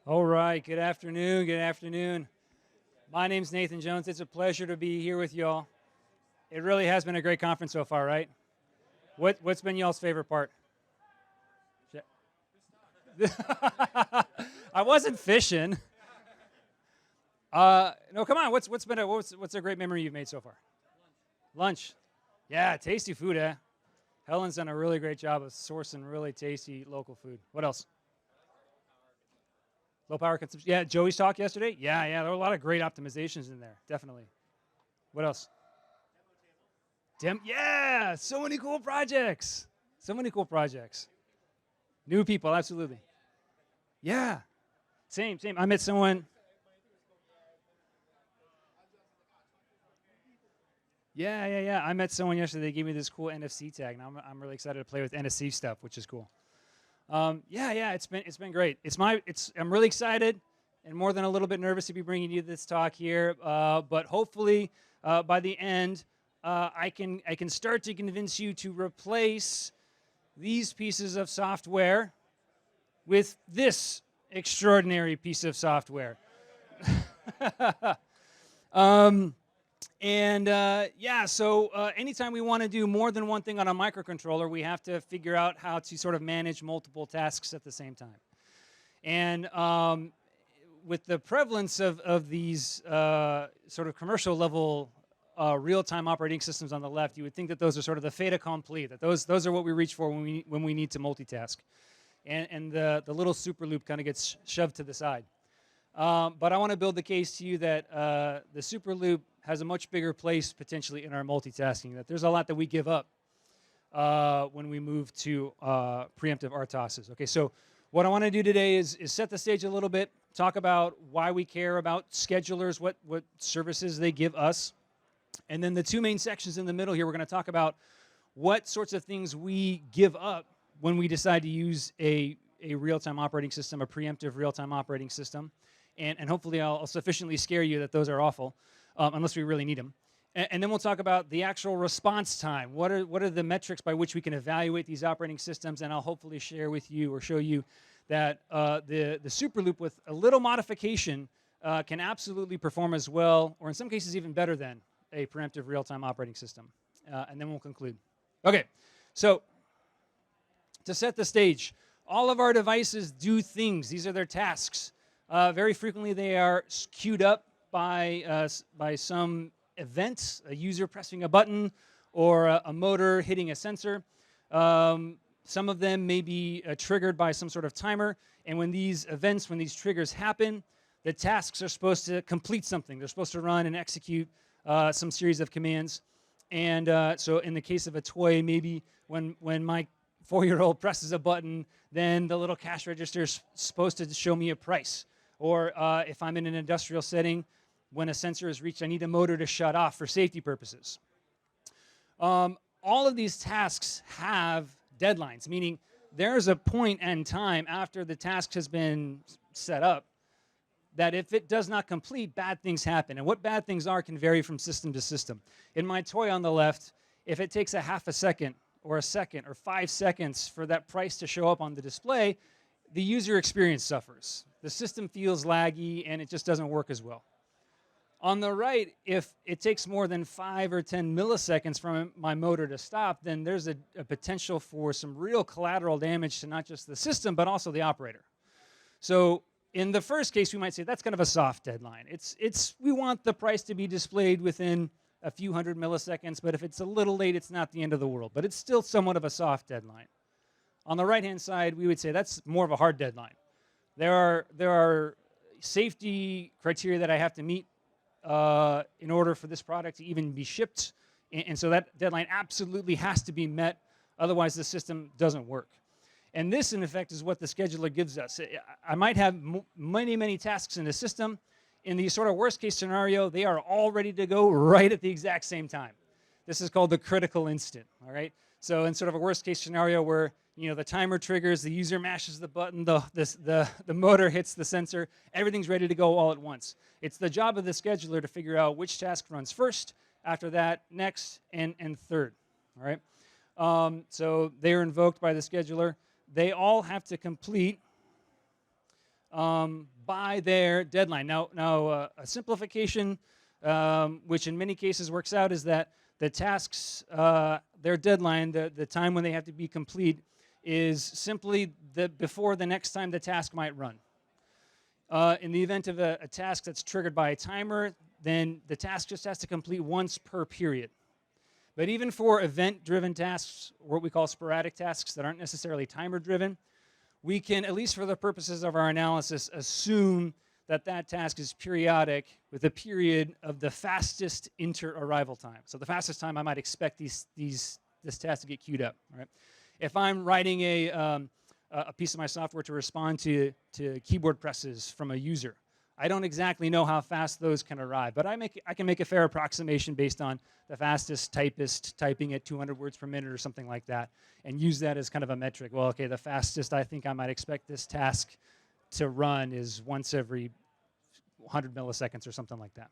All right, good afternoon, good afternoon. My name's Nathan Jones. It's a pleasure to be here with y'all. It really has been a great conference so far, right? What's been y'all's favorite part? I wasn't fishing. No, come on. What's a great memory you've made so far? Lunch. Yeah, tasty food, eh? Helen's done a really great job of sourcing really tasty local food. What else? Low power consumption. Yeah, Joey's talk yesterday. Yeah, there were a lot of great optimizations in there. Definitely. What else? Yeah, so many cool projects. So many cool projects. New people, absolutely. Yeah, same. I met someone. Yeah. I met someone yesterday. They gave me this cool NFC tag. Now I'm really excited to play with NFC stuff, which is cool. Yeah. It's been great. I'm really excited and more than a little bit nervous to be bringing you this talk here. But hopefully, by the end, I can start to convince you to replace these pieces of software with this extraordinary piece of software. So anytime we want to do more than one thing on a microcontroller, we have to figure out how to sort of manage multiple tasks at the same time. And with the prevalence of these sort of commercial level real-time operating systems on the left, you would think that those are sort of the fait accompli, that those are what we reach for when we need to multitask. And the little superloop kind of gets shoved to the side. But I want to build the case to you that the superloop has a much bigger place potentially in our multitasking, that there's a lot that we give up when we move to preemptive RTOSs. Okay, so what I want to do today is set the stage a little bit, talk about why we care about schedulers, what services they give us. And then the two main sections in the middle here, we're going to talk about what sorts of things we give up when we decide to use a real-time operating system, a preemptive real-time operating system. And hopefully I'll sufficiently scare you that those are awful, unless we really need them. And then we'll talk about the actual response time. What are the metrics by which we can evaluate these operating systems? And I'll hopefully share with you or show you that the superloop with a little modification can absolutely perform as well, or in some cases even better than a preemptive real-time operating system. And then we'll conclude. Okay, so to set the stage, all of our devices do things. These are their tasks. Very frequently, they are queued up by some event, a user pressing a button or a motor hitting a sensor. Some of them may be triggered by some sort of timer. And when these events, when these triggers happen, the tasks are supposed to complete something. They're supposed to run and execute some series of commands. And so in the case of a toy, maybe when my 4-year-old presses a button, then the little cash register is supposed to show me a price. Or if I'm in an industrial setting, when a sensor is reached, I need a motor to shut off for safety purposes. All of these tasks have deadlines, meaning there's a point in time after the task has been set up that if it does not complete, bad things happen. And what bad things are can vary from system to system. In my toy on the left, if it takes a half a second or a second or 5 seconds for that price to show up on the display, the user experience suffers. The system feels laggy and it just doesn't work as well. On the right, if it takes more than 5 or 10 milliseconds for my motor to stop, then there's a potential for some real collateral damage to not just the system, but also the operator. So in the first case, we might say that's kind of a soft deadline. We want the price to be displayed within a few hundred milliseconds, but if it's a little late, it's not the end of the world. But it's still somewhat of a soft deadline. On the right-hand side, we would say that's more of a hard deadline. There are safety criteria that I have to meet in order for this product to even be shipped. And so that deadline absolutely has to be met. Otherwise, the system doesn't work. And this, in effect, is what the scheduler gives us. I might have many tasks in the system. In the sort of worst-case scenario, they are all ready to go right at the exact same time. This is called the critical instant, all right? So in sort of a worst-case scenario where the timer triggers, the user mashes the button, the motor hits the sensor, everything's ready to go all at once. It's the job of the scheduler to figure out which task runs first, after that, next, and third, all right? So they are invoked by the scheduler. They all have to complete by their deadline. Now a simplification, which in many cases works out, is that the tasks, their deadline, the time when they have to be complete, is simply before the next time the task might run. In the event of a task that's triggered by a timer, then the task just has to complete once per period. But even for event-driven tasks, what we call sporadic tasks that aren't necessarily timer-driven, we can, at least for the purposes of our analysis, assume that that task is periodic with a period of the fastest inter-arrival time. So the fastest time I might expect this task to get queued up. Right? If I'm writing a piece of my software to respond to keyboard presses from a user, I don't exactly know how fast those can arrive, but I can make a fair approximation based on the fastest typist typing at 200 words per minute or something like that, and use that as kind of a metric. Well, okay, the fastest I think I might expect this task to run is once every 100 milliseconds or something like that.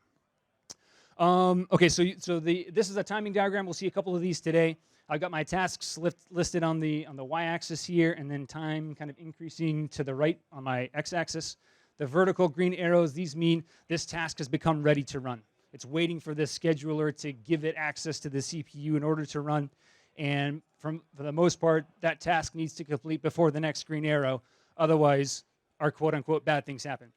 Okay, so this is a timing diagram. We'll see a couple of these today. I've got my tasks listed on the y-axis here, and then time kind of increasing to the right on my x-axis. The vertical green arrows, these mean this task has become ready to run. It's waiting for this scheduler to give it access to the CPU in order to run. And for the most part, that task needs to complete before the next green arrow. Otherwise, our quote-unquote bad things happen.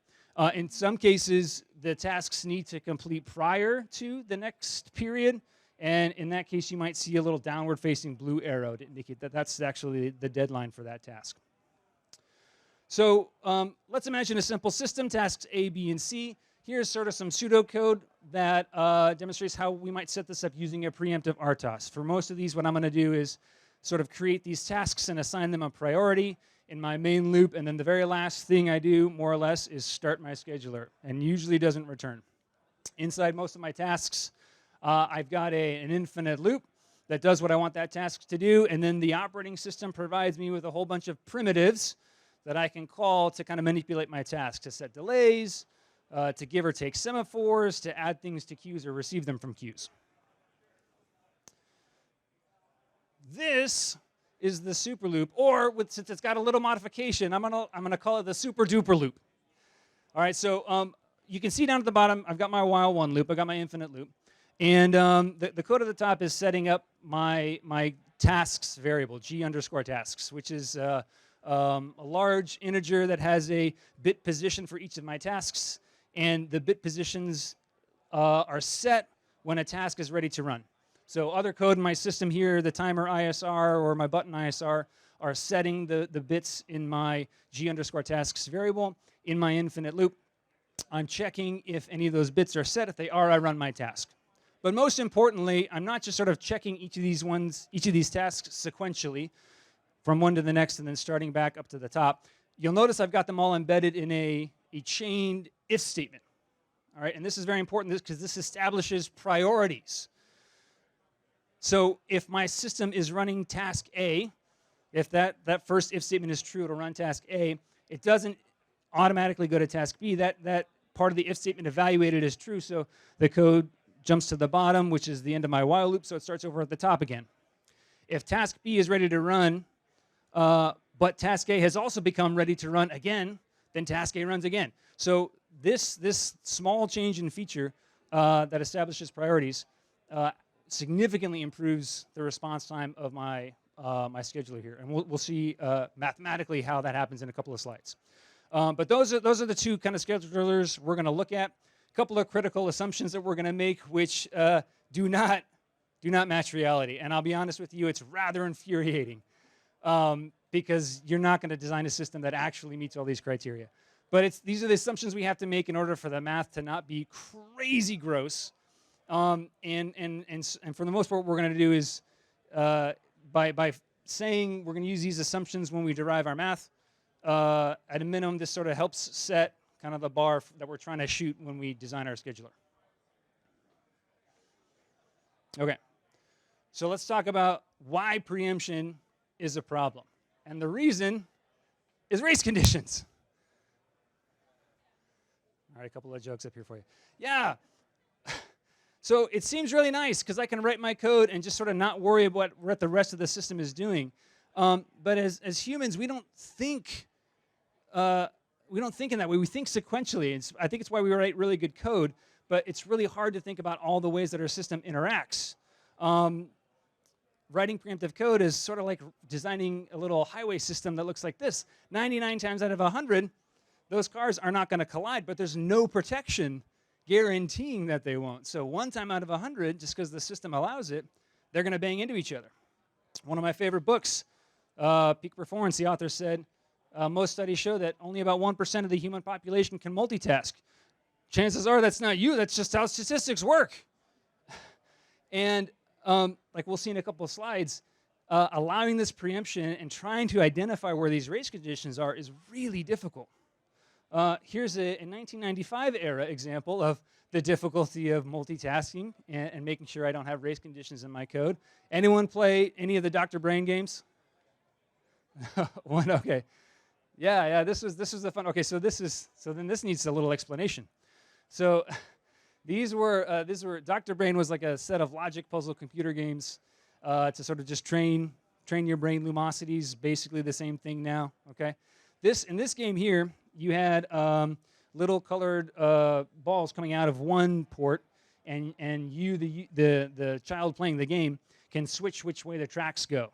In some cases, the tasks need to complete prior to the next period. And in that case, you might see a little downward-facing blue arrow to indicate that that's actually the deadline for that task. So let's imagine a simple system, tasks A, B, and C. Here's sort of some pseudocode that demonstrates how we might set this up using a preemptive RTOS. For most of these, what I'm going to do is sort of create these tasks and assign them a priority in my main loop, and then the very last thing I do, more or less, is start my scheduler, and usually doesn't return. Inside most of my tasks, I've got an infinite loop that does what I want that task to do, and then the operating system provides me with a whole bunch of primitives that I can call to kind of manipulate my task, to set delays, to give or take semaphores, to add things to queues or receive them from queues. This is the super loop, or since it's got a little modification, I'm gonna call it the super duper loop. All right, so you can see down at the bottom, I've got my while one loop, I've got my infinite loop, and the code at the top is setting up my tasks variable, g_tasks, which is a large integer that has a bit position for each of my tasks, and the bit positions are set when a task is ready to run. So other code in my system here, the timer ISR or my button ISR, are setting the bits in my g_tasks variable. In my infinite loop, I'm checking if any of those bits are set. If they are, I run my task. But most importantly, I'm not just sort of checking each of these tasks sequentially from one to the next and then starting back up to the top. You'll notice I've got them all embedded in a chained if statement. All right, and this is very important because this establishes priorities. So if my system is running task A, if that first if statement is true, it'll run task A. It doesn't automatically go to task B. That part of the if statement evaluated as true, so the code jumps to the bottom, which is the end of my while loop, so it starts over at the top again. If task B is ready to run, but task A has also become ready to run again, then task A runs again. So this small change in feature that establishes priorities significantly improves the response time of my scheduler here, and we'll see mathematically how that happens in a couple of slides. But those are the two kind of schedulers we're going to look at. A couple of critical assumptions that we're going to make, which do not match reality, and I'll be honest with you, it's rather infuriating because you're not going to design a system that actually meets all these criteria. But these are the assumptions we have to make in order for the math to not be crazy gross. And for the most part, what we're going to do is by saying we're going to use these assumptions when we derive our math, at a minimum, this sort of helps set kind of the bar that we're trying to shoot when we design our scheduler. Okay, so let's talk about why preemption is a problem. And the reason is race conditions. All right, a couple of jokes up here for you. Yeah. So it seems really nice because I can write my code and just sort of not worry about what the rest of the system is doing. But as humans, we don't think think in that way. We think sequentially. I think it's why we write really good code, but it's really hard to think about all the ways that our system interacts. Writing preemptive code is sort of like designing a little highway system that looks like this. 99 times out of 100, those cars are not going to collide, but there's no protection guaranteeing that they won't. So one time out of 100, just because the system allows it, they're going to bang into each other. One of my favorite books, Peak Performance, the author said, most studies show that only about 1% of the human population can multitask. Chances are that's not you, that's just how statistics work. And like we'll see in a couple of slides, allowing this preemption and trying to identify where these race conditions are is really difficult. Here's a 1995 era example of the difficulty of multitasking and making sure I don't have race conditions in my code. Anyone play any of the Dr. Brain games? One, okay. Yeah, this was the fun. Okay, so then this needs a little explanation. So these were Dr. Brain was like a set of logic puzzle computer games to sort of just train your brain lumosities, basically the same thing now, okay? In this game here, you had little colored balls coming out of one port, and you, the child playing the game, can switch which way the tracks go.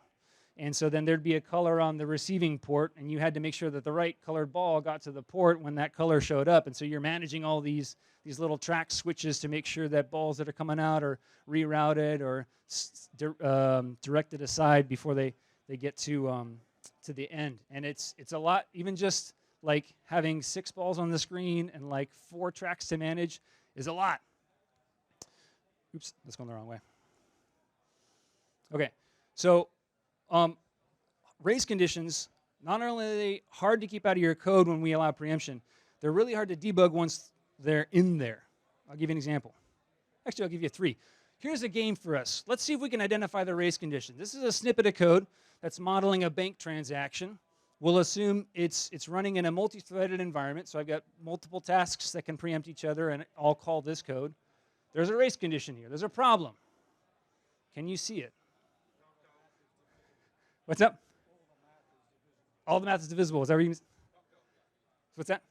And so then there'd be a color on the receiving port, and you had to make sure that the right colored ball got to the port when that color showed up. And so you're managing all these little track switches to make sure that balls that are coming out are rerouted or directed aside before they get to the end. And it's a lot, even just like having 6 balls on the screen and like 4 tracks to manage is a lot. Oops, that's going the wrong way. Okay, so race conditions, not only are they hard to keep out of your code when we allow preemption, they're really hard to debug once they're in there. I'll give you an example. Actually, I'll give you 3. Here's a game for us. Let's see if we can identify the race condition. This is a snippet of code that's modeling a bank transaction. We'll assume it's running in a multi-threaded environment, so I've got multiple tasks that can preempt each other, and I'll call this code. There's a race condition here. There's a problem. Can you see it? What's up? All the math is divisible. Is that what you mean? What's that?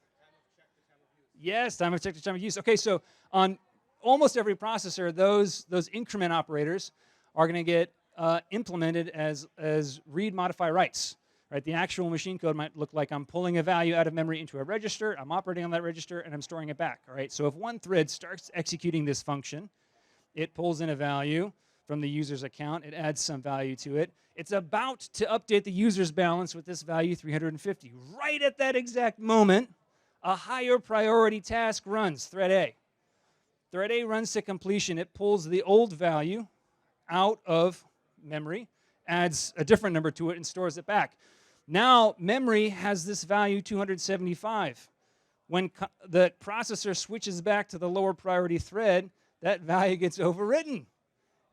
Yes, time of check to time of use. Okay, so on almost every processor, those increment operators are going to get implemented as read, modify, writes. Right? The actual machine code might look like I'm pulling a value out of memory into a register, I'm operating on that register, and I'm storing it back. All right? So if one thread starts executing this function, it pulls in a value from the user's account, it adds some value to it. It's about to update the user's balance with this value 350. Right at that exact moment, a higher priority task runs, thread A. Thread A runs to completion. It pulls the old value out of memory, adds a different number to it, and stores it back. Now, memory has this value 275. When the processor switches back to the lower priority thread, that value gets overwritten.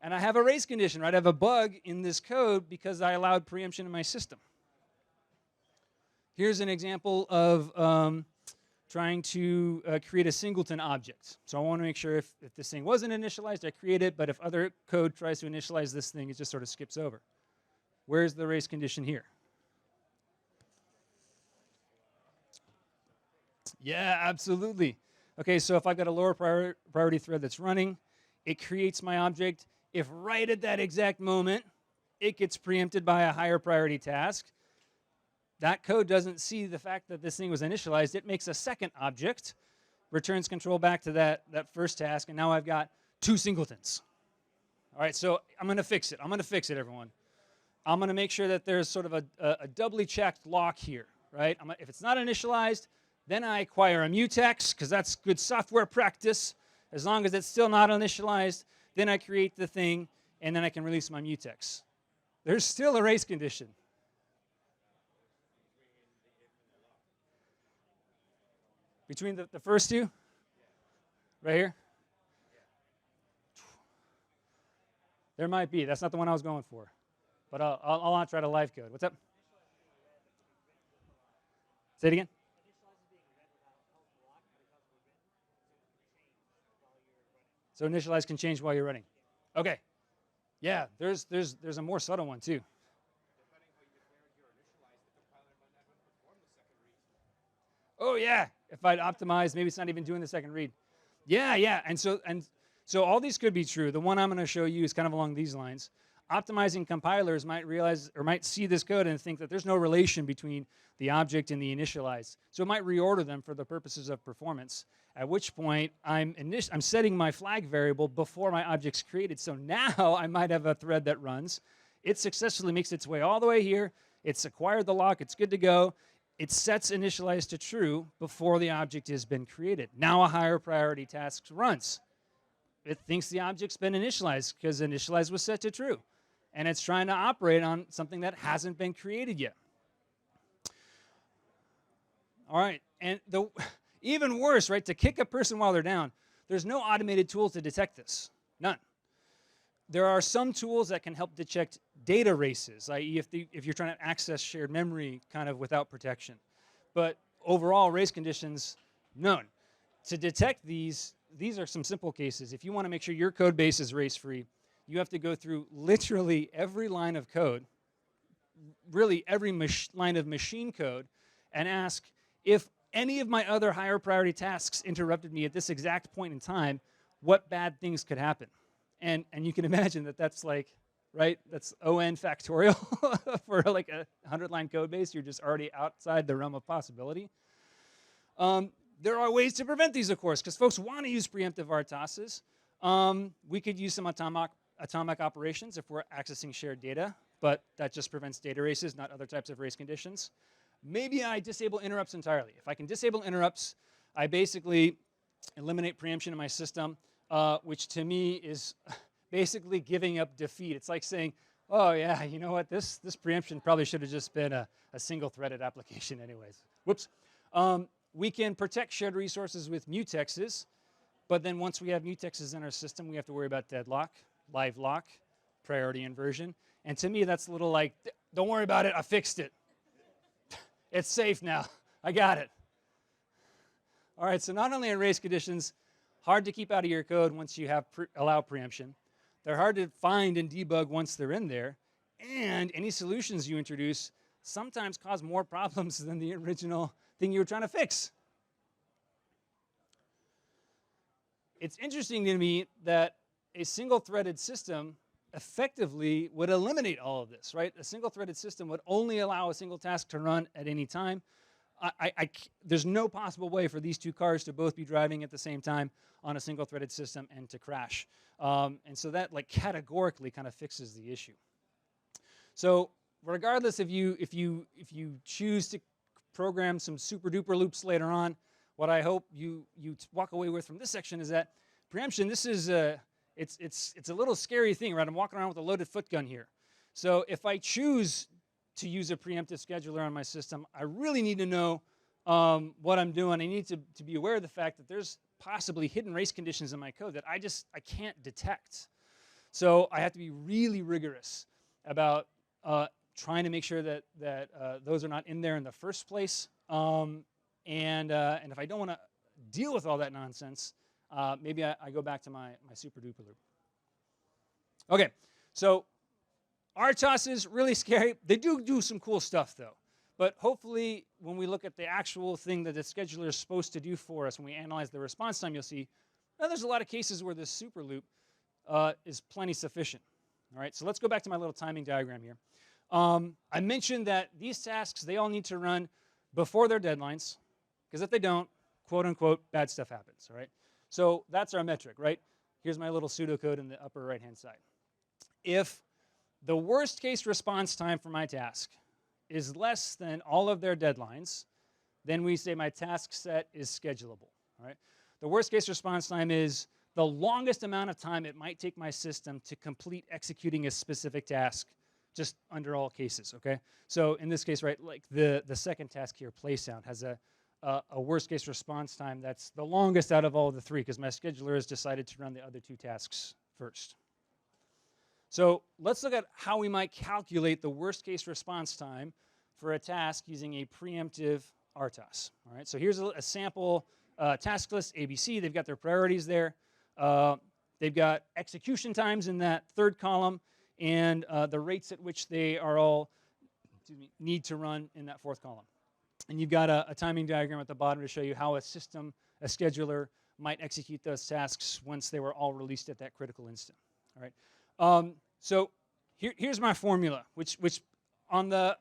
And I have a race condition, right? I have a bug in this code because I allowed preemption in my system. Here's an example of trying to create a singleton object. So I want to make sure if this thing wasn't initialized, I create it, but if other code tries to initialize this thing, it just sort of skips over. Where's the race condition here? Yeah, absolutely. Okay, so if I've got a lower priority thread that's running, it creates my object. If right at that exact moment it gets preempted by a higher priority task, that code doesn't see the fact that this thing was initialized. It makes a second object, returns control back to that first task, and now I've got 2 singletons. All right, so I'm going to fix it. I'm going to fix it, everyone. I'm going to make sure that there's sort of a doubly checked lock here, right? If it's not initialized, then I acquire a mutex, because that's good software practice. As long as it's still not initialized, then I create the thing, and then I can release my mutex. There's still a race condition. Between the first 2? Right here? There might be. That's not the one I was going for. But I'll not try to live code. What's up? Say it again. So initialize can change while you're running. Okay. Yeah, there's a more subtle one too. Oh yeah, if I'd optimized, maybe it's not even doing the second read. Yeah, yeah, and so all these could be true. The one I'm going to show you is kind of along these lines. Optimizing compilers might realize or might see this code and think that there's no relation between the object and the initialize. So it might reorder them for the purposes of performance, at which point I'm setting my flag variable before my object's created. So now I might have a thread that runs. It successfully makes its way all the way here. It's acquired the lock. It's good to go. It sets initialize to true before the object has been created. Now a higher priority task runs. It thinks the object's been initialized because initialize was set to true. And it's trying to operate on something that hasn't been created yet. All right, and even worse, right, to kick a person while they're down, there's no automated tool to detect this, none. There are some tools that can help detect data races, i.e. if you're trying to access shared memory kind of without protection. But overall, race conditions, none. To detect these are some simple cases. If you want to make sure your code base is race-free, you have to go through literally every line of code, really every line of machine code, and ask if any of my other higher priority tasks interrupted me at this exact point in time, what bad things could happen? And you can imagine that that's like, right, that's ON factorial for like a 100-line code base. You're just already outside the realm of possibility. There are ways to prevent these, of course, because folks want to use preemptive RTOSs. We could use some atomic operations if we're accessing shared data, but that just prevents data races, not other types of race conditions. Maybe I disable interrupts entirely. If I can disable interrupts, I basically eliminate preemption in my system, which to me is basically giving up defeat. It's like saying, oh yeah, you know what, this preemption probably should have just been a single-threaded application anyways. Whoops. We can protect shared resources with mutexes, but then once we have mutexes in our system, we have to worry about deadlock, live lock, priority inversion. And to me, that's a little like, don't worry about it, I fixed it. It's safe now, I got it. All right, so not only are race conditions hard to keep out of your code once you have allow preemption, they're hard to find and debug once they're in there, and any solutions you introduce sometimes cause more problems than the original thing you were trying to fix. It's interesting to me that a single-threaded system effectively would eliminate all of this, right? A single-threaded system would only allow a single task to run at any time. There's no possible way for these two cars to both be driving at the same time on a single-threaded system and to crash. And so that like categorically kind of fixes the issue. So regardless if you choose to program some super-duper loops later on, what I hope you walk away with from this section is that preemption, this is it's a little scary thing, right? I'm walking around with a loaded foot gun here. So if I choose to use a preemptive scheduler on my system, I really need to know what I'm doing. I need to be aware of the fact that there's possibly hidden race conditions in my code that I can't detect. So I have to be really rigorous about trying to make sure that those are not in there in the first place. And if I don't want to deal with all that nonsense, maybe I go back to my super duper loop. Okay, so RTOS is really scary. They do some cool stuff though. But hopefully when we look at the actual thing that the scheduler is supposed to do for us, when we analyze the response time, you'll see there's a lot of cases where this super loop is plenty sufficient. All right, so let's go back to my little timing diagram here. I mentioned that these tasks, they all need to run before their deadlines, because if they don't, quote unquote, bad stuff happens, all right? So that's our metric, right? Here's my little pseudocode in the upper right-hand side. If the worst case response time for my task is less than all of their deadlines, then we say my task set is schedulable, all right? The worst case response time is the longest amount of time it might take my system to complete executing a specific task, just under all cases, okay? So in this case, right, like the second task here, play sound, has a worst case response time that's the longest out of all of the three, because my scheduler has decided to run the other two tasks first. So let's look at how we might calculate the worst case response time for a task using a preemptive RTOS. All right, so here's a sample task list, ABC. They've got their priorities there. They've got execution times in that third column, and the rates at which they are all need to run in that fourth column. And you've got a timing diagram at the bottom to show you how a system, a scheduler, might execute those tasks once they were all released at that critical instant. All right. So here's my formula, which on the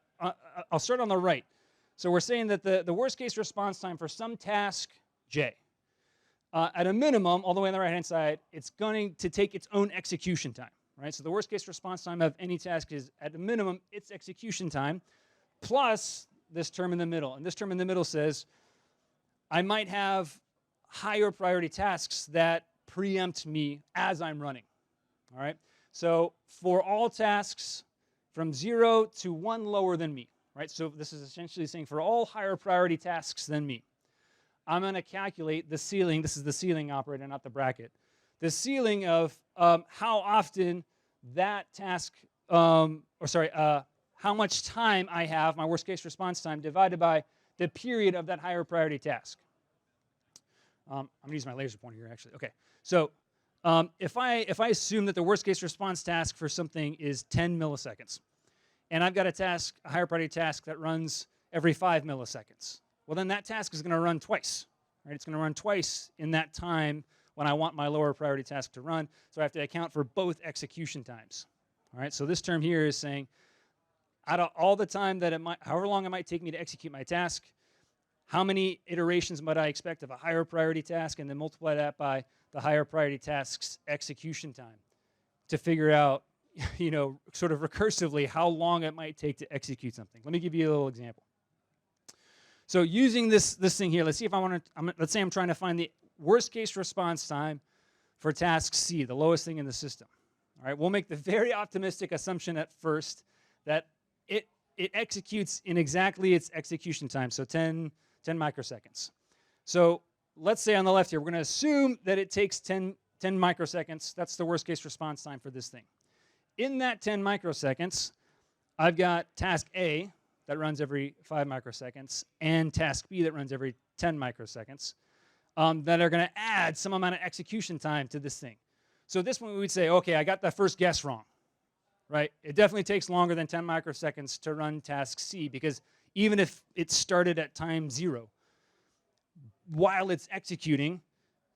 I'll start on the right. So we're saying that the worst case response time for some task J, at a minimum, all the way on the right hand side, it's going to take its own execution time. Right. So the worst case response time of any task is at a minimum its execution time plus this term in the middle. And this term in the middle says I might have higher priority tasks that preempt me as I'm running. All right. So for all tasks from 0 to 1 lower than me, right? So this is essentially saying for all higher priority tasks than me, I'm going to calculate the ceiling. This is the ceiling operator, not the bracket. The ceiling of how often that task, how much time I have, my worst case response time, divided by the period of that higher priority task. I'm going to use my laser pointer here, actually. Okay, so if I assume that the worst case response task for something is 10 milliseconds, and I've got a higher priority task that runs every 5 milliseconds, well, then that task is going to run twice. Right? It's going to run twice in that time when I want my lower priority task to run, so I have to account for both execution times. All right, so this term here is saying out of all the time that however long it might take me to execute my task, how many iterations might I expect of a higher priority task, and then multiply that by the higher priority task's execution time to figure out, sort of recursively how long it might take to execute something. Let me give you a little example. So using this thing here, let's see if let's say I'm trying to find the worst case response time for task C, the lowest thing in the system. All right, we'll make the very optimistic assumption at first that it executes in exactly its execution time, so 10 microseconds. So let's say on the left here, we're going to assume that it takes 10 microseconds. That's the worst case response time for this thing. In that 10 microseconds, I've got task A that runs every 5 microseconds and task B that runs every 10 microseconds that are going to add some amount of execution time to this thing. So at this point, we would say, okay, I got that first guess wrong. Right? It definitely takes longer than 10 microseconds to run task C, because even if it started at time 0, while it's executing,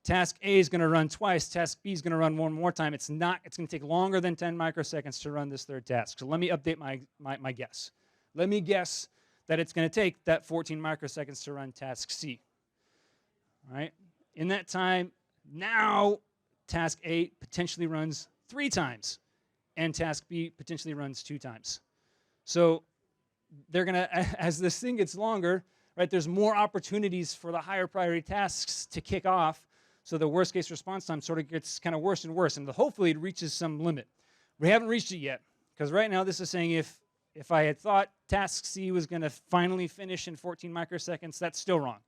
task A is going to run twice, task B is going to run one more time. It's going to take longer than 10 microseconds to run this third task. So let me update my guess. Let me guess that it's going to take that 14 microseconds to run task C. All right? In that time, now task A potentially runs 3 times, and task B potentially runs 2 times. So they're going to, as this thing gets longer, right, there's more opportunities for the higher priority tasks to kick off, so the worst case response time sort of gets kind of worse and worse, and hopefully it reaches some limit. We haven't reached it yet, because right now this is saying if I had thought task C was going to finally finish in 14 microseconds, that's still wrong.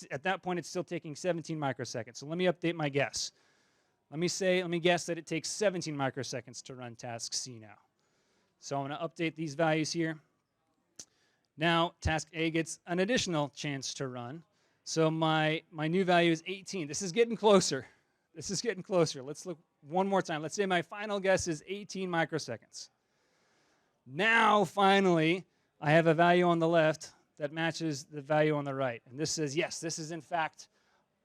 At that point, it's still taking 17 microseconds. So let me update my guess. Let me guess that it takes 17 microseconds to run task C now. So I'm going to update these values here. Now task A gets an additional chance to run. So my new value is 18. This is getting closer. This is getting closer. Let's look one more time. Let's say my final guess is 18 microseconds. Now finally, I have a value on the left that matches the value on the right. And this says, yes, this is in fact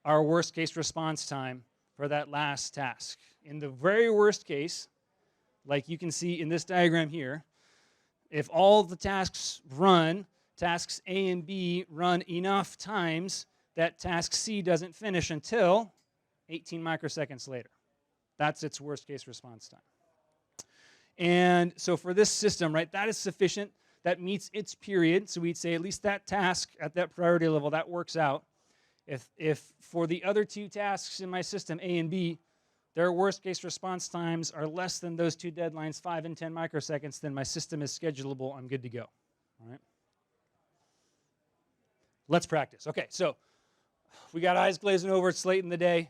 our worst case response time for that last task. In the very worst case, like you can see in this diagram here, if all the tasks A and B run enough times that task C doesn't finish until 18 microseconds later. That's its worst case response time. And so for this system, right, that is sufficient. That meets its period. So we'd say at least that task at that priority level, that works out. If for the other 2 tasks in my system, A and B, their worst case response times are less than those 2 deadlines, 5 and 10 microseconds, then my system is schedulable. I'm good to go. All right. Let's practice. Okay, so we got eyes glazing over. It's late in the day.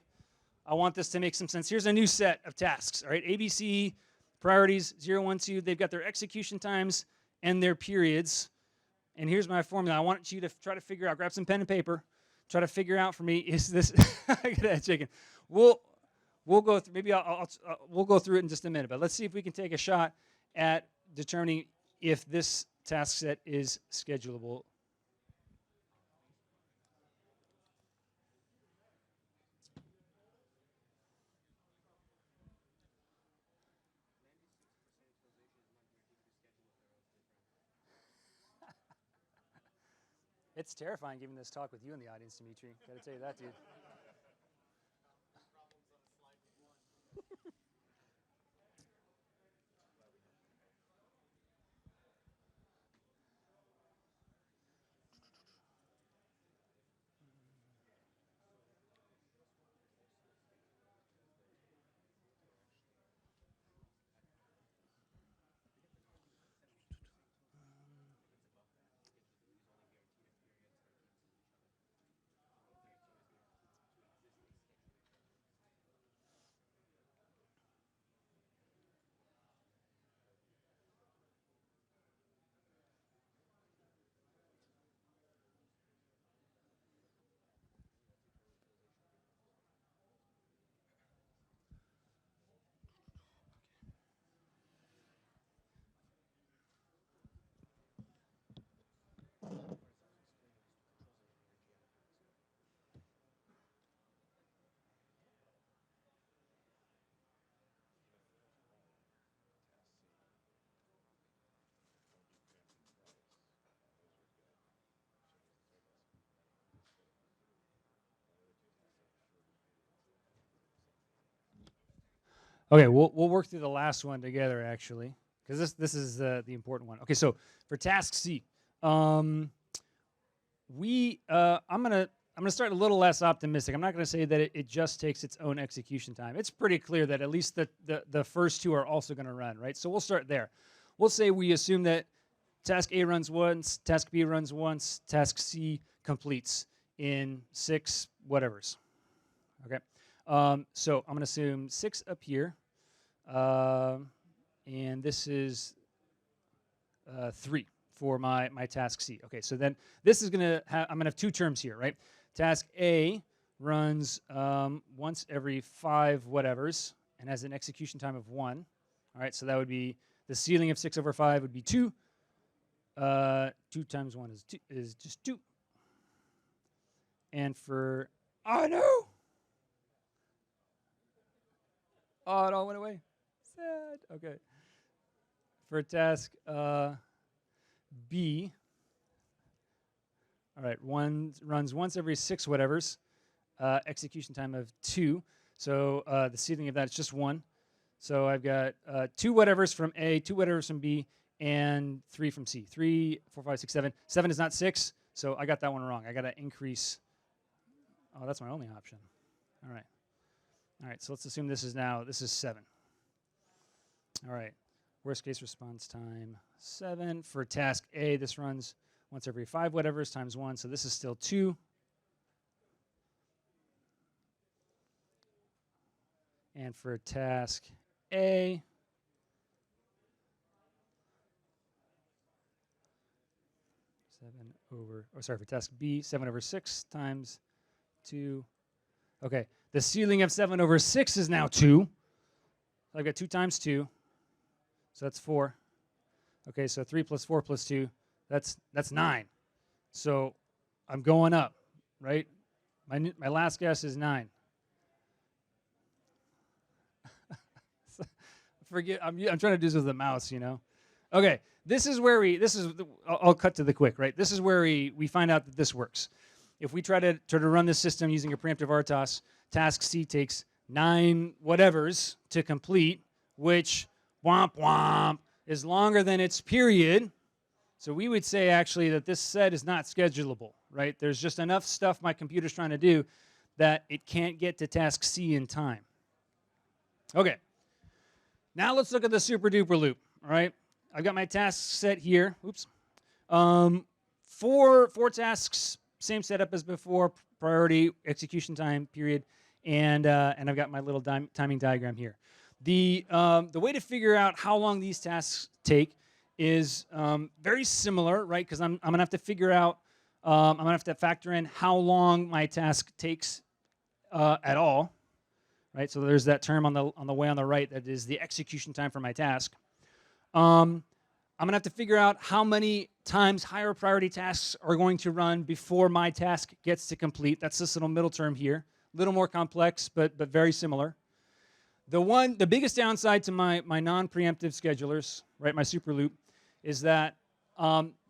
I want this to make some sense. Here's a new set of tasks. All right, ABC, priorities 0, 1, 2. They've got their execution times and their periods. And here's my formula. I want you to try to figure out, grab some pen and paper, try to figure out for me, is this, I got that chicken. We'll go through, maybe we'll go through it in just a minute, but let's see if we can take a shot at determining if this task set is schedulable. It's terrifying giving this talk with you in the audience, Dimitri. Got to tell you that, dude. Okay, we'll work through the last one together, actually, because this is the important one. Okay, so for task C, I'm gonna start a little less optimistic. I'm not gonna say that it just takes its own execution time. It's pretty clear that at least the first two are also gonna run, right? So we'll start there. We'll say we assume that task A runs once, task B runs once, task C completes in 6 whatevers. Okay, so I'm gonna assume 6 up here. And this is 3 for my task C. Okay, so then this is gonna have, I'm gonna have 2 terms here, right? Task A runs once every 5 whatevers and has an execution time of 1. All right, so that would be the ceiling of 6/5 would be 2. 2 times 1 is just 2. And for oh no, oh it all went away. Sad. Okay. For task B, all right, runs once every 6 whatevers, execution time of 2. So the ceiling of that is just 1. So I've got 2 whatevers from A, 2 whatevers from B, and 3 from C. 3, 4, 5, 6, 7. 7 is not 6, so I got that one wrong. I got to increase. Oh, that's my only option. All right. All right, so let's assume this is 7. All right, worst case response time 7. For task A, this runs once every 5 whatevers times 1, so this is still 2. And for task A, for task B, 7/6 times 2. Okay, the ceiling of 7/6 is now 2. So I've got 2 times 2. So that's 4. Okay, so 3 plus 4 plus 2, that's 9. So I'm going up, right? My last guess is 9. Forget, I'm trying to do this with the mouse, you know. Okay, this is where I'll cut to the quick, right? This is where we find out that this works. If we try to run this system using a preemptive RTOS, task C takes 9 whatevers to complete, which womp womp is longer than its period. So we would say actually that this set is not schedulable, right? There's just enough stuff my computer's trying to do that it can't get to task C in time. Okay, now let's look at the super duper loop, all right? I've got my tasks set here. Oops. 4 tasks, same setup as before, priority, execution time, period, and I've got my little timing diagram here. The way to figure out how long these tasks take is very similar, right? Because I'm gonna have to figure out, I'm gonna have to factor in how long my task takes at all, right? So there's that term on the way on the right that is the execution time for my task. I'm gonna have to figure out how many times higher priority tasks are going to run before my task gets to complete. That's this little middle term here. A little more complex, but very similar. The biggest downside to my non-preemptive schedulers, right, my super loop, is that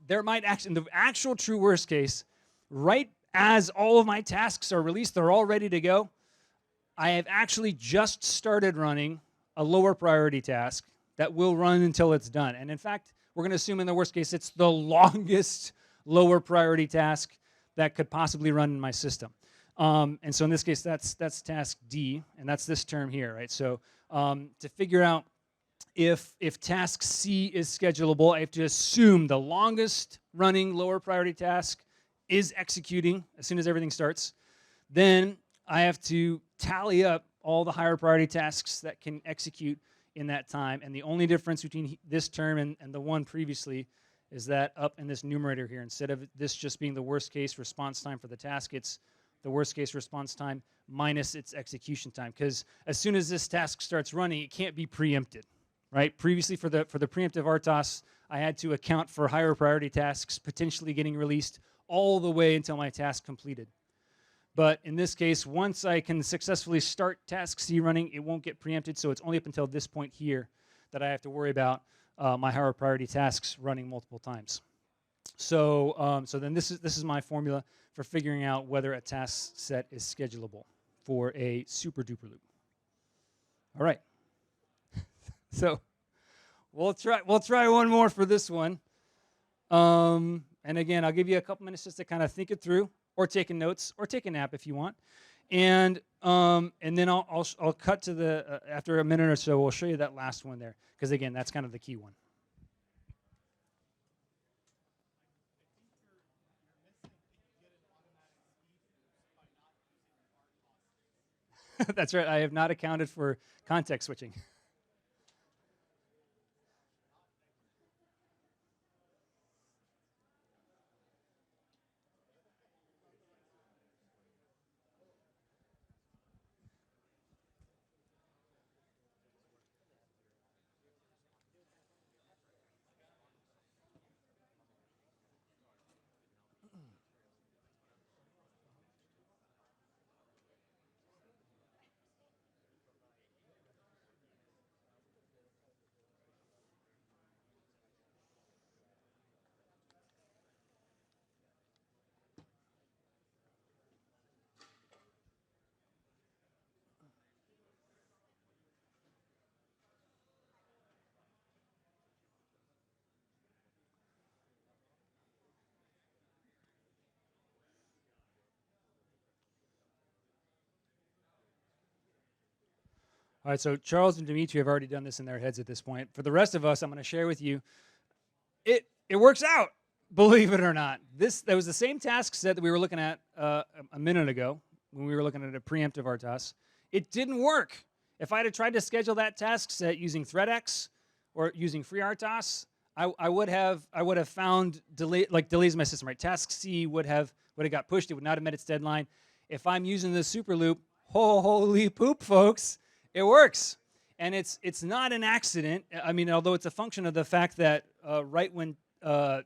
there might actually, in the actual true worst case, right as all of my tasks are released, they're all ready to go, I have actually just started running a lower priority task that will run until it's done. And in fact, we're going to assume in the worst case, it's the longest lower priority task that could possibly run in my system. And so in this case, that's task D, and that's this term here, right? So to figure out if task C is schedulable, I have to assume the longest running lower priority task is executing as soon as everything starts. Then I have to tally up all the higher priority tasks that can execute in that time. And the only difference between this term and the one previously is that up in this numerator here, instead of this just being the worst case response time for the task, it's the worst case response time minus its execution time. Because as soon as this task starts running, it can't be preempted, right? Previously for the preemptive RTOS, I had to account for higher priority tasks potentially getting released all the way until my task completed. But in this case, once I can successfully start task C running, it won't get preempted, so it's only up until this point here that I have to worry about my higher priority tasks running multiple times. So, so then this is my formula for figuring out whether a task set is schedulable for a super duper loop. All right. So we'll try one more for this one. And again, I'll give you a couple minutes just to kind of think it through, or taking notes, or take a nap if you want. And then I'll cut to the after a minute or so. We'll show you that last one there, because again, that's kind of the key one. That's right. I have not accounted for context switching. All right, so Charles and Dimitri have already done this in their heads at this point. For the rest of us, I'm going to share with you, it works out, believe it or not. That was the same task set that we were looking at a minute ago when we were looking at a preemptive RTOS. It didn't work. If I had tried to schedule that task set using ThreadX or using FreeRTOS, I would have found delays in my system. Right, task C would have got pushed. It would not have met its deadline. If I'm using the superloop, holy poop, folks! It works, and it's not an accident. I mean, although it's a function of the fact that right when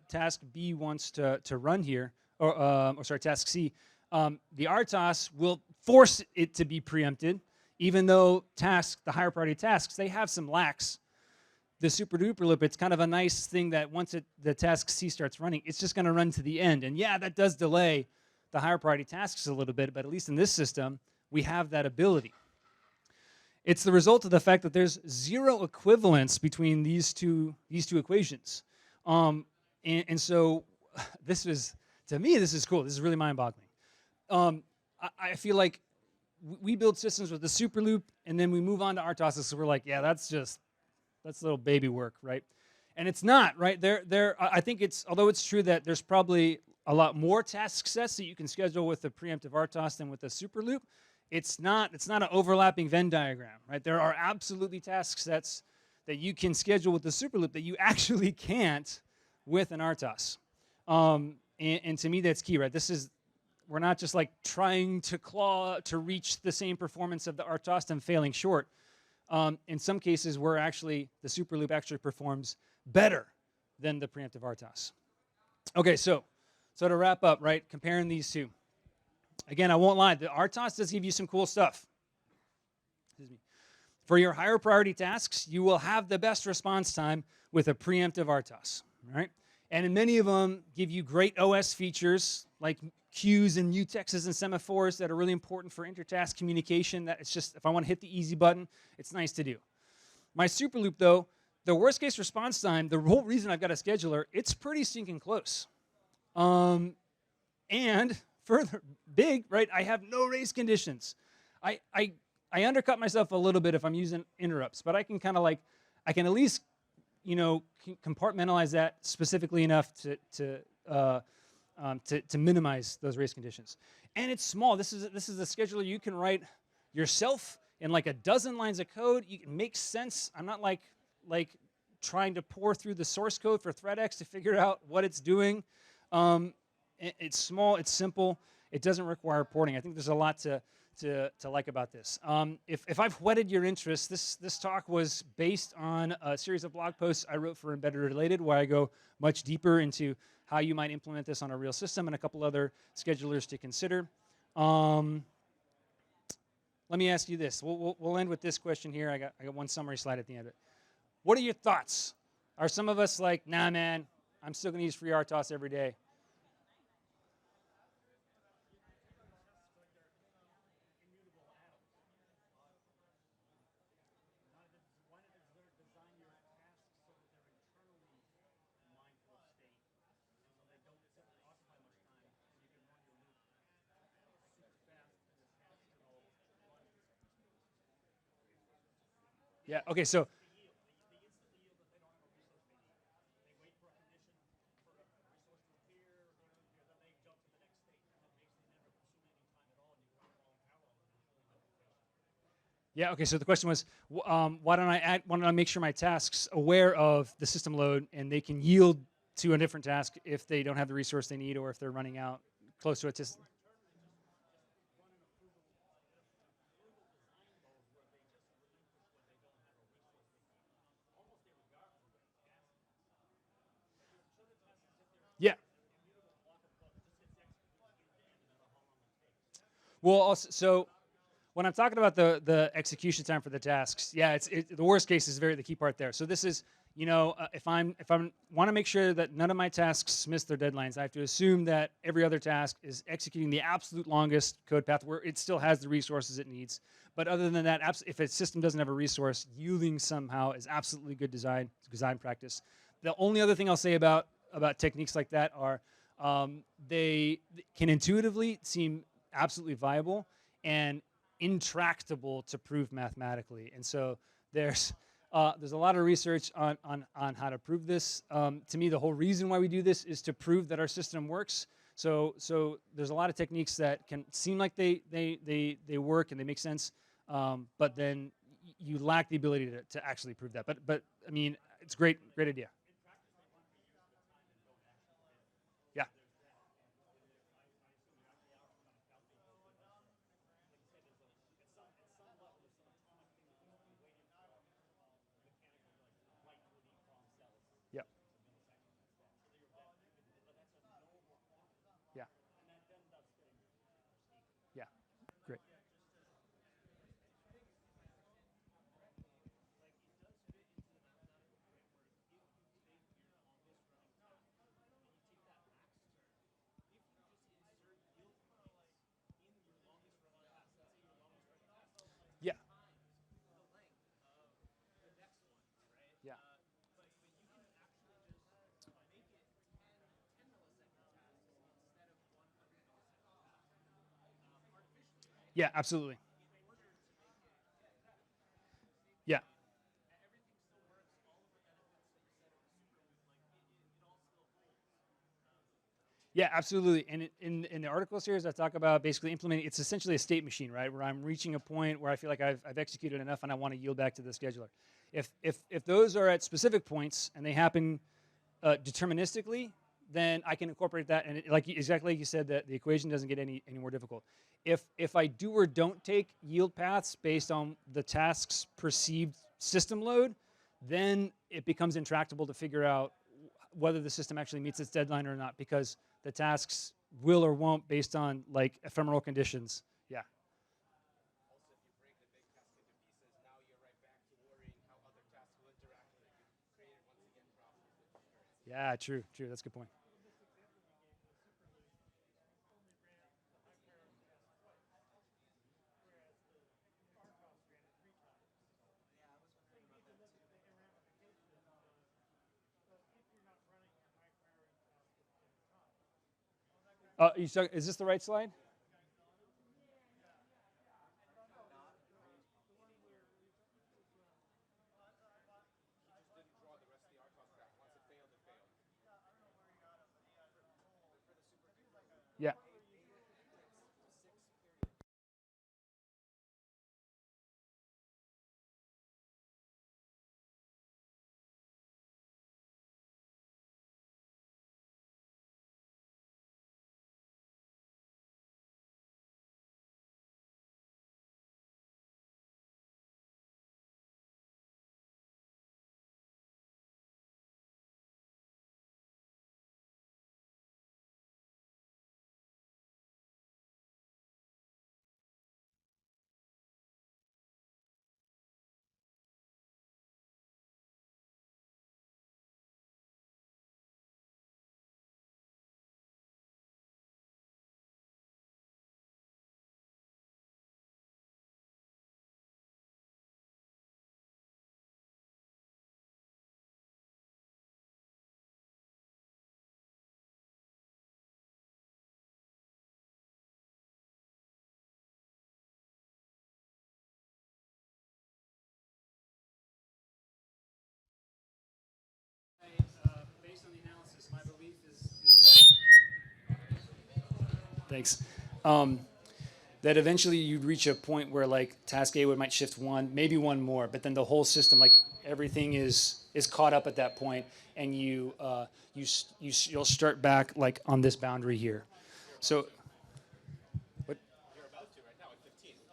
task B wants to run here, or sorry, task C, the RTOS will force it to be preempted, even though the higher priority tasks, they have some lacks. The super duper loop, it's kind of a nice thing that once the task C starts running, it's just going to run to the end. And yeah, that does delay the higher priority tasks a little bit, but at least in this system, we have that ability. It's the result of the fact that there's zero equivalence between these two equations. And so to me, this is cool. This is really mind-boggling. I feel like we build systems with the super loop, and then we move on to RTOS, so we're like, yeah, that's little baby work, right? And it's not, right? I think although it's true that there's probably a lot more task sets that you can schedule with the preemptive RTOS than with the super loop, it's not an overlapping Venn diagram, right? There are absolutely task sets that you can schedule with the superloop that you actually can't with an RTOS. And to me, that's key, right? We're not just like trying to claw to reach the same performance of the RTOS and failing short. In some cases, the superloop actually performs better than the preemptive RTOS. Okay, so to wrap up, right, comparing these two. Again, I won't lie, the RTOS does give you some cool stuff. Excuse me. For your higher priority tasks, you will have the best response time with a preemptive RTOS, right? And many of them give you great OS features like queues and mutexes and semaphores that are really important for intertask communication. That it's just, if I want to hit the easy button, it's nice to do. My superloop, though, the worst case response time, the whole reason I've got a scheduler, it's pretty stinking close. And further, big, right, I have no race conditions. I undercut myself a little bit if I'm using interrupts, but I can kind of like, I can at least, you know, compartmentalize that specifically enough to minimize those race conditions. And it's small. This is a scheduler you can write yourself in like a dozen lines of code. You can make sense. I'm not like trying to pour through the source code for ThreadX to figure out what it's doing. It's small. It's simple. It doesn't require porting. I think there's a lot to like about this. If I've whetted your interest, this talk was based on a series of blog posts I wrote for Embedded Related, where I go much deeper into how you might implement this on a real system and a couple other schedulers to consider. Let me ask you this. We'll end with this question here. I got one summary slide at the end of it. What are your thoughts? Are some of us like, nah, man, I'm still going to use free RTOS every day? Yeah, okay, so yeah, okay, so the question was, why don't I make sure my tasks aware of the system load and they can yield to a different task if they don't have the resource they need or if they're running out close to it. Yeah. Well, also, so when I'm talking about the execution time for the tasks, yeah, the worst case is the key part there. So this is, you know, if I want to make sure that none of my tasks miss their deadlines, I have to assume that every other task is executing the absolute longest code path where it still has the resources it needs. But other than that, if a system doesn't have a resource, yielding somehow is absolutely good design practice. The only other thing I'll say about techniques like that are they can intuitively seem absolutely viable and intractable to prove mathematically. And so there's a lot of research on how to prove this. To me, the whole reason why we do this is to prove that our system works. So there's a lot of techniques that can seem like they work and they make sense, but then you lack the ability to actually prove that. But I mean, it's great idea. Yeah. Yeah. Yeah. Yeah. Great. Yeah. Yeah. Yeah. Absolutely. Yeah. Yeah, absolutely. And in the article series, I talk about basically implementing. It's essentially a state machine, right? Where I'm reaching a point where I feel like I've executed enough, and I want to yield back to the scheduler. If those are at specific points and they happen deterministically, then I can incorporate that. And exactly like you said, that the equation doesn't get any more difficult. If I do or don't take yield paths based on the task's perceived system load, then it becomes intractable to figure out whether the system actually meets its deadline or not, because the tasks will or won't based on like ephemeral conditions. Yeah. Yeah, true, true. That's a good point. Is this the right slide? Yeah. Based on the analysis, my belief is thanks. That eventually you'd reach a point where like task A would might shift one, maybe one more, but then the whole system, like everything is caught up at that point, and you'll start back like on this boundary here. So, what?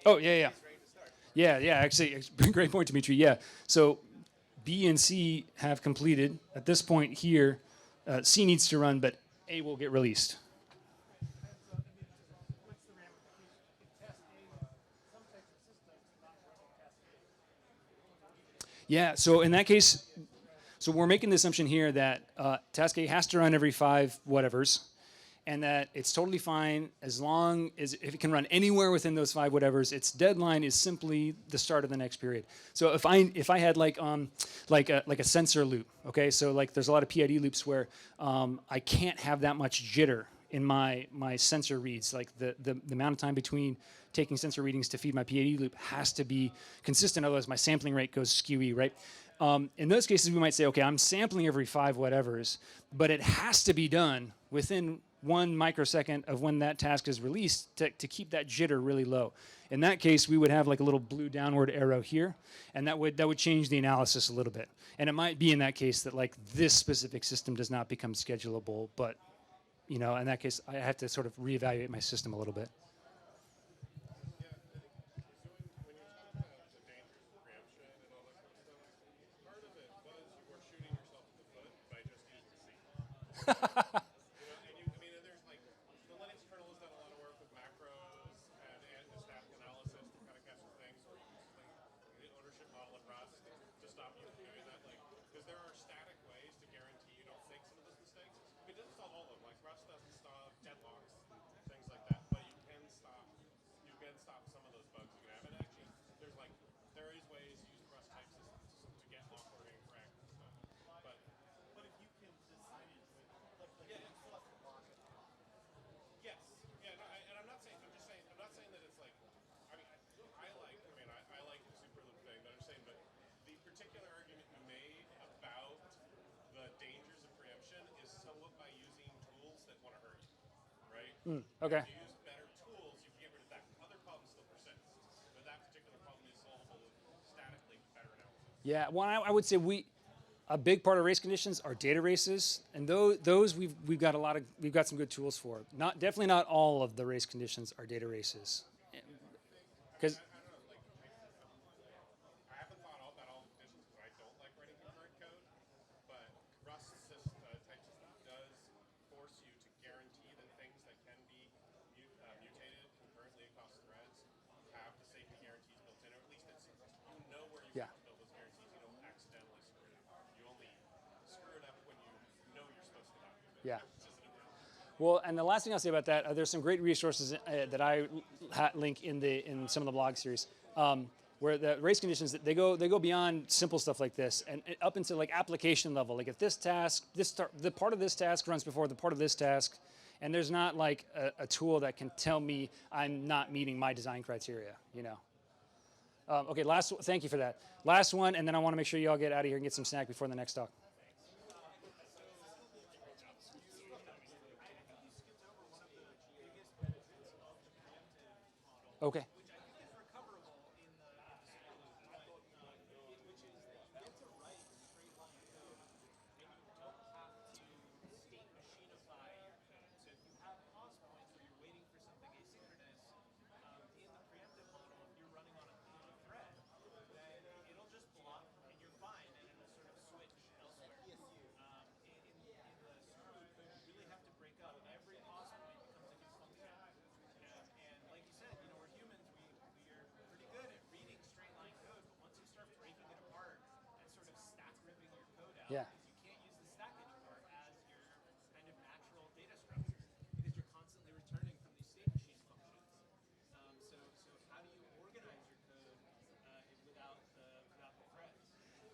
Oh yeah. Yeah. Actually, great point, Dimitri. Yeah. So B and C have completed. At this point here, C needs to run, but A will get released. Yeah, so in that case, so we're making the assumption here that task A has to run every 5 whatevers, and that it's totally fine as long as if it can run anywhere within those 5 whatevers. Its deadline is simply the start of the next period. So if I had like a sensor loop, okay, so like there's a lot of PID loops where I can't have that much jitter in my sensor reads. Like the amount of time between taking sensor readings to feed my PID loop has to be consistent, otherwise my sampling rate goes skewy, right? In those cases, we might say, okay, I'm sampling every 5 whatevers, but it has to be done within 1 microsecond of when that task is released to keep that jitter really low. In that case, we would have like a little blue downward arrow here, and that would change the analysis a little bit. And it might be in that case that like this specific system does not become schedulable, but in that case, I have to sort of reevaluate my system a little bit. Okay. Yeah, well, I would say a big part of race conditions are data races, and those we've got some good tools for. Not definitely not all of the race conditions are data races, because yeah. Yeah. Well, and the last thing I'll say about that, there's some great resources that I link in some of the blog series, where the race conditions they go beyond simple stuff like this and up into like application level. Like if this task, the part of this task runs before the part of this task, and there's not like a tool that can tell me I'm not meeting my design criteria. You know. Okay, thank you for that. Last one, and then I want to make sure you all get out of here and get some snack before the next talk. Okay. Yeah.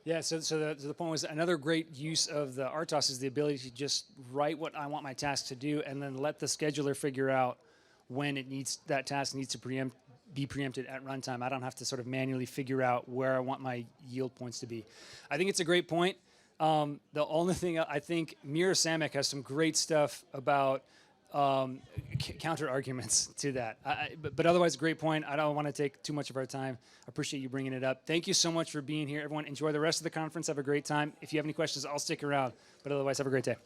Yeah, so the point was another great use of the RTOS is the ability to just write what I want my task to do and then let the scheduler figure out when that task needs to be preempted at runtime. I don't have to sort of manually figure out where I want my yield points to be. I think it's a great point. The only thing I think Mira Samek has some great stuff about counter arguments to that. But otherwise, great point. I don't want to take too much of our time. I appreciate you bringing it up. Thank you so much for being here. Everyone, enjoy the rest of the conference. Have a great time. If you have any questions, I'll stick around. But otherwise, have a great day.